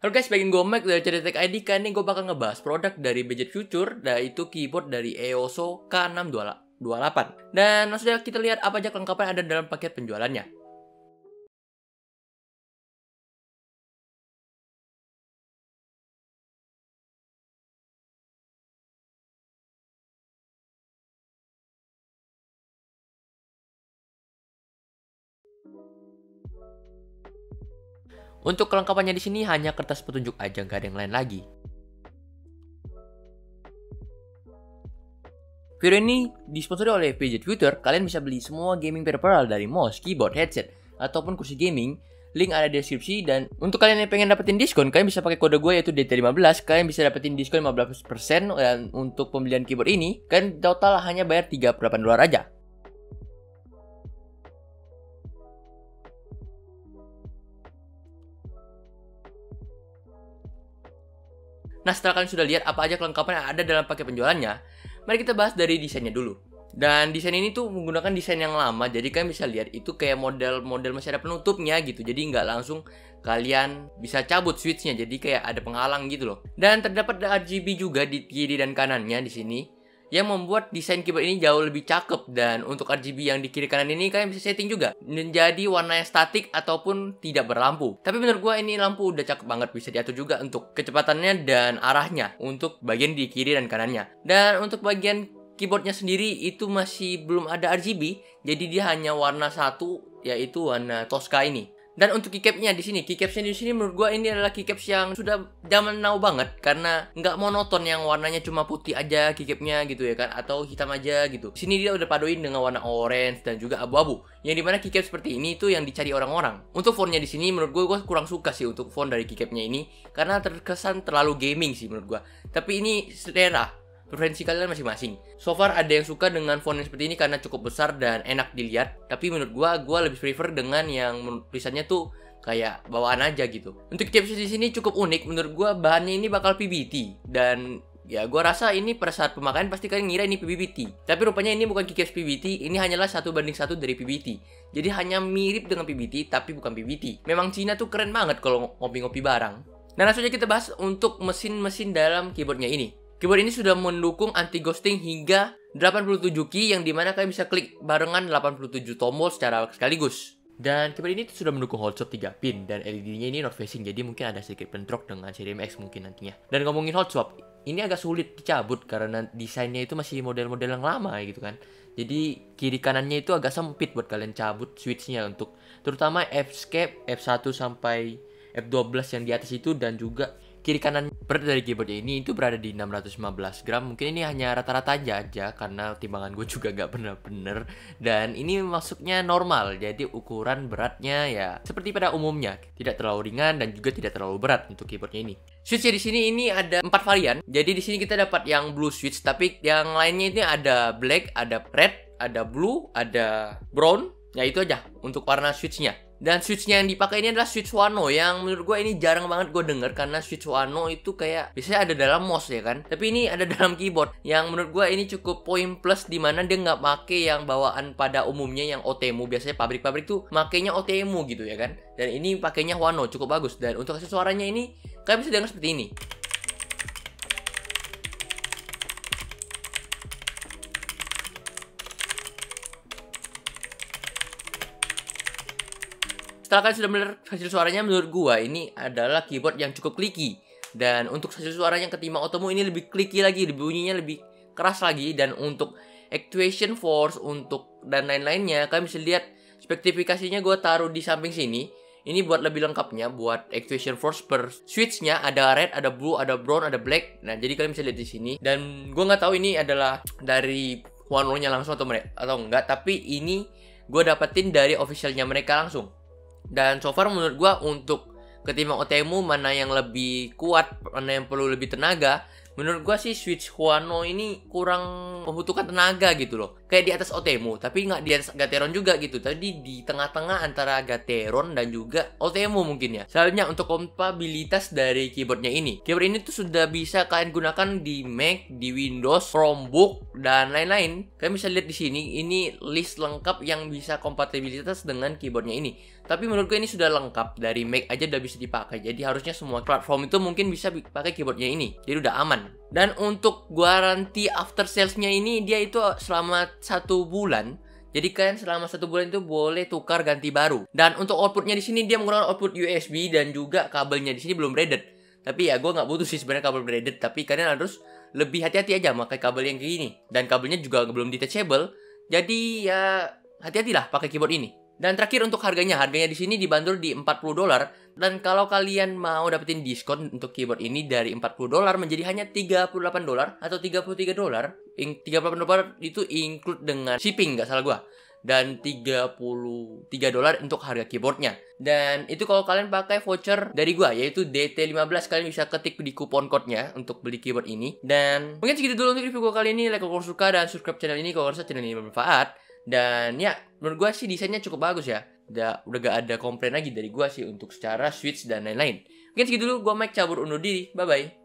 Halo guys, bagian gue Mike dari Cerita Tech ID. Kali ini gue bakal ngebahas produk dari Budget Future, yaitu keyboard dari EOSO K628. Dan langsung kita lihat apa aja kelengkapan yang ada dalam paket penjualannya. Untuk kelengkapannya di sini hanya kertas petunjuk aja, nggak ada yang lain lagi. Video ini disponsori oleh Budget Future. Kalian bisa beli semua gaming peripheral dari mouse, keyboard, headset, ataupun kursi gaming. Link ada di deskripsi. Dan untuk kalian yang pengen dapetin diskon, kalian bisa pakai kode gue yaitu DT15. Kalian bisa dapetin diskon 15%. Dan untuk pembelian keyboard ini, kalian total hanya bayar $38 aja. Nah, setelah kalian sudah lihat apa aja kelengkapan yang ada dalam paket penjualannya, mari kita bahas dari desainnya dulu. Dan desain ini tuh menggunakan desain yang lama, jadi kalian bisa lihat itu kayak model masih ada penutupnya gitu. Jadi nggak langsung kalian bisa cabut switchnya, jadi kayak ada penghalang gitu loh. Dan terdapat RGB juga di kiri dan kanannya di sini, yang membuat desain keyboard ini jauh lebih cakep. Dan untuk RGB yang di kiri kanan ini kalian bisa setting juga menjadi warna yang statik ataupun tidak berlampu. Tapi menurut gua ini lampu udah cakep banget, bisa diatur juga untuk kecepatannya dan arahnya untuk bagian di kiri dan kanannya. Dan untuk bagian keyboardnya sendiri itu masih belum ada RGB, jadi dia hanya warna satu, yaitu warna Tosca ini. Dan untuk keycapnya di sini, keycapsnya di sini menurut gua ini adalah keycaps yang sudah zaman now banget, karena nggak monoton yang warnanya cuma putih aja keycapnya gitu ya kan, atau hitam aja gitu. Di sini dia udah paduin dengan warna orange dan juga abu-abu. Yang dimana keycap seperti ini tuh yang dicari orang-orang. Untuk fontnya di sini menurut gua kurang suka sih untuk font dari keycapnya ini, karena terkesan terlalu gaming sih menurut gua. Tapi ini selera. Preferensi kalian masing-masing. So far ada yang suka dengan font yang seperti ini karena cukup besar dan enak dilihat. Tapi menurut gua lebih prefer dengan yang tulisannya tuh kayak bawaan aja gitu. Untuk keycaps di sini cukup unik. Menurut gua bahannya ini bakal PBT, dan ya gua rasa ini pada saat pemakaian pasti kalian ngira ini PBT. Tapi rupanya ini bukan keycaps PBT, ini hanyalah 1:1 dari PBT. Jadi hanya mirip dengan PBT tapi bukan PBT. Memang Cina tuh keren banget kalau ngopi-ngopi barang. Nah, langsung aja kita bahas untuk mesin-mesin dalam keyboardnya ini. Keyboard ini sudah mendukung anti-ghosting hingga 87 key, yang dimana kalian bisa klik barengan 87 tombol secara sekaligus. Dan keyboard ini sudah mendukung hold swap 3 pin, dan LED-nya ini north facing, jadi mungkin ada sedikit bentrok dengan CDMX mungkin nantinya. Dan ngomongin hold swap, ini agak sulit dicabut karena desainnya itu masih model-model yang lama gitu kan. Jadi kiri kanannya itu agak sempit buat kalian cabut switchnya, untuk terutama F-escape, F1 sampai F12 yang di atas itu, dan juga kiri kanan berat dari keyboardnya ini itu berada di 615 gram. Mungkin ini hanya rata-rata aja karena timbangan gue juga gak bener-bener. Dan ini masuknya normal, jadi ukuran beratnya ya seperti pada umumnya, tidak terlalu ringan dan juga tidak terlalu berat untuk keyboardnya ini. Switchnya di sini ini ada 4 varian. Jadi di sini kita dapat yang blue switch, tapi yang lainnya ini ada black, ada red, ada blue, ada brown. Ya itu aja untuk warna switchnya. Dan switchnya yang dipakai ini adalah switch Wano, yang menurut gue ini jarang banget gue denger, karena switch Wano itu kayak biasanya ada dalam mouse ya kan, tapi ini ada dalam keyboard, yang menurut gue ini cukup poin plus, dimana dia nggak pakai yang bawaan pada umumnya yang OTEMU. Biasanya pabrik-pabrik tuh makainya OTEMU gitu ya kan, dan ini pakainya Wano, cukup bagus. Dan untuk hasil suaranya ini kalian bisa dengar seperti ini. Setelah kalian sudah melihat hasil suaranya, menurut gua ini adalah keyboard yang cukup clicky. Dan untuk hasil suaranya ketimbang Otomo ini lebih clicky lagi, bunyinya lebih keras lagi. Dan untuk actuation force untuk dan lain-lainnya, kalian bisa lihat spesifikasinya gua taruh di samping sini. Ini buat lebih lengkapnya, buat actuation force per switchnya ada red, ada blue, ada brown, ada black. Nah, jadi kalian bisa lihat di sini. Dan gua nggak tahu ini adalah dari Wano-nya langsung atau enggak, tapi ini gua dapetin dari officialnya mereka langsung. Dan so far menurut gua untuk ketimbang OTEMU mana yang lebih kuat, mana yang perlu lebih tenaga, menurut gua sih switch Wano ini kurang membutuhkan tenaga gitu loh. kayak di atas Otemu, tapi nggak di atas Gateron juga gitu. Tadi di tengah-tengah antara Gateron dan juga Otemu mungkin ya. Selanjutnya untuk kompatibilitas dari keyboardnya ini. Keyboard ini tuh sudah bisa kalian gunakan di Mac, di Windows, Chromebook, dan lain-lain. Kalian bisa lihat di sini, ini list lengkap yang bisa kompatibilitas dengan keyboardnya ini. Tapi menurut gue ini sudah lengkap, dari Mac aja udah bisa dipakai. Jadi harusnya semua platform itu mungkin bisa pakai keyboardnya ini. Jadi udah aman. Dan untuk garansi after salesnya ini, dia itu selama 1 bulan. Jadi kalian selama 1 bulan itu boleh tukar ganti baru. Dan untuk outputnya di sini dia menggunakan output USB dan juga kabelnya di sini belum braided. Tapi ya gue nggak butuh sih sebenarnya kabel braided. Tapi kalian harus lebih hati-hati aja pakai kabel yang kayak gini. Dan kabelnya juga belum detachable. Jadi ya hati-hatilah pakai keyboard ini. Dan terakhir untuk harganya di sini dibanderol di $40. Dan kalau kalian mau dapetin diskon untuk keyboard ini dari $40 menjadi hanya $38 atau $33. $38 itu include dengan shipping, nggak salah gua. Dan $33 untuk harga keyboardnya. Dan itu kalau kalian pakai voucher dari gua, yaitu DT15. Kalian bisa ketik di kupon code-nya untuk beli keyboard ini. Dan mungkin segitu dulu untuk review gua kali ini. Like kalau suka dan subscribe channel ini kalau rasa channel ini bermanfaat. Dan ya, menurut gue sih desainnya cukup bagus ya. Udah gak ada komplain lagi dari gue sih untuk secara switch dan lain-lain. Mungkin segitu dulu, gue Mike cabur undur diri. Bye-bye.